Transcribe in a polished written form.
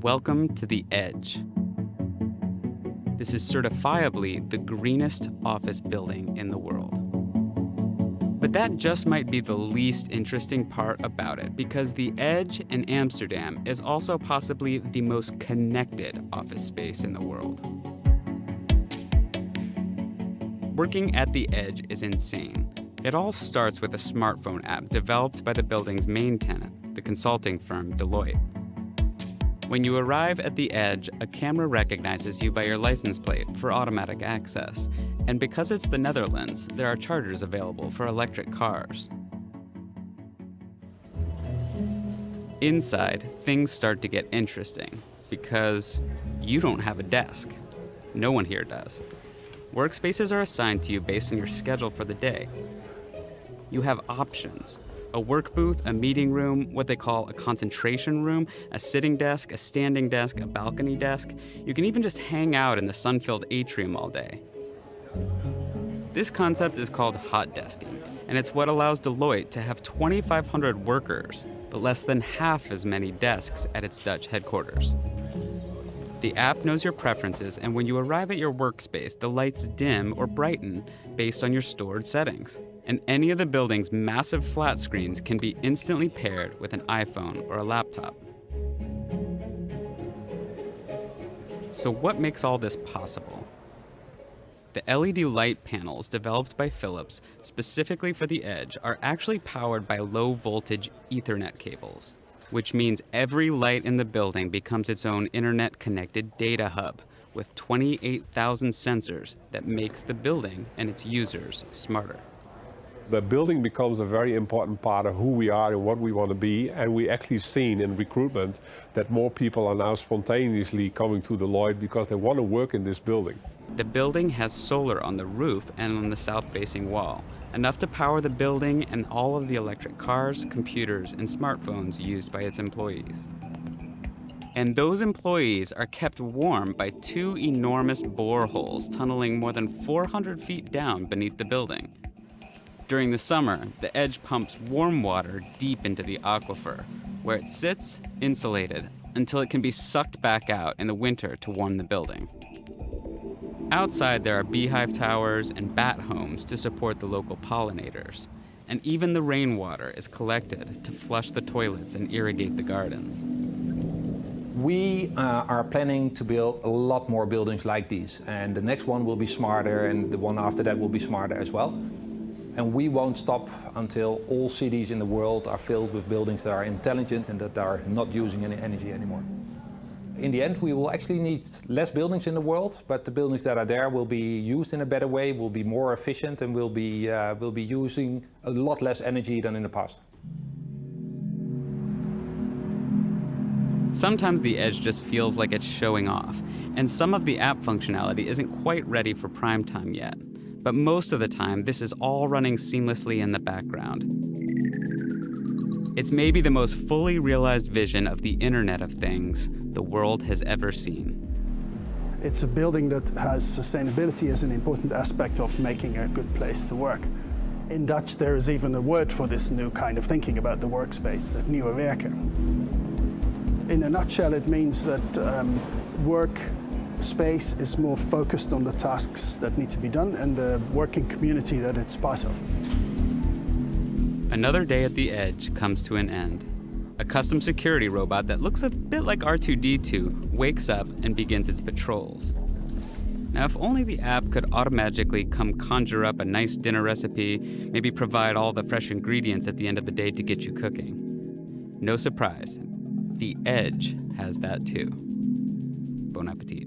Welcome to the Edge. This is certifiably the greenest office building in the world. But that just might be the least interesting part about it, because the Edge in Amsterdam is also possibly the most connected office space in the world. Working at the Edge is insane. It all starts with a smartphone app developed by the building's main tenant, the consulting firm Deloitte. When you arrive at the Edge, a camera recognizes you by your license plate for automatic access. And because it's the Netherlands, there are chargers available for electric cars. Inside, things start to get interesting because you don't have a desk. No one here does. Workspaces are assigned to you based on your schedule for the day. You have options. A work booth, a meeting room, what they call a concentration room, a sitting desk, a standing desk, a balcony desk. You can even just hang out in the sun-filled atrium all day. This concept is called hot desking, and it's what allows Deloitte to have 2,500 workers, but less than half as many desks at its Dutch headquarters. The app knows your preferences, and when you arrive at your workspace, the lights dim or brighten based on your stored settings. And any of the building's massive flat screens can be instantly paired with an iPhone or a laptop. So what makes all this possible? The LED light panels developed by Philips specifically for the Edge are actually powered by low-voltage Ethernet cables, which means every light in the building becomes its own internet-connected data hub with 28,000 sensors that makes the building and its users smarter. The building becomes a very important part of who we are and what we want to be, and we actually seen in recruitment that more people are now spontaneously coming to Deloitte because they want to work in this building. The building has solar on the roof and on the south-facing wall, enough to power the building and all of the electric cars, computers, and smartphones used by its employees. And those employees are kept warm by two enormous boreholes tunneling more than 400 feet down beneath the building. During the summer, the Edge pumps warm water deep into the aquifer, where it sits insulated until it can be sucked back out in the winter to warm the building. Outside, there are beehive towers and bat homes to support the local pollinators. And even the rainwater is collected to flush the toilets and irrigate the gardens. We are planning to build a lot more buildings like these. And the next one will be smarter, and the one after that will be smarter as well. And we won't stop until all cities in the world are filled with buildings that are intelligent and that are not using any energy anymore. In the end, we will actually need less buildings in the world, but the buildings that are there will be used in a better way, will be more efficient, and will be using a lot less energy than in the past. Sometimes the Edge just feels like it's showing off, and some of the app functionality isn't quite ready for prime time yet. But most of the time, this is all running seamlessly in the background. It's maybe the most fully realized vision of the Internet of Things the world has ever seen. It's a building that has sustainability as an important aspect of making a good place to work. In Dutch, there is even a word for this new kind of thinking about the workspace, that nieuwe werken. In a nutshell, it means that work space is more focused on the tasks that need to be done and the working community that it's part of. Another day at the Edge comes to an end. A custom security robot that looks a bit like R2-D2 wakes up and begins its patrols. Now, if only the app could automatically come conjure up a nice dinner recipe, maybe provide all the fresh ingredients at the end of the day to get you cooking. No surprise, the Edge has that too. Bon appetit.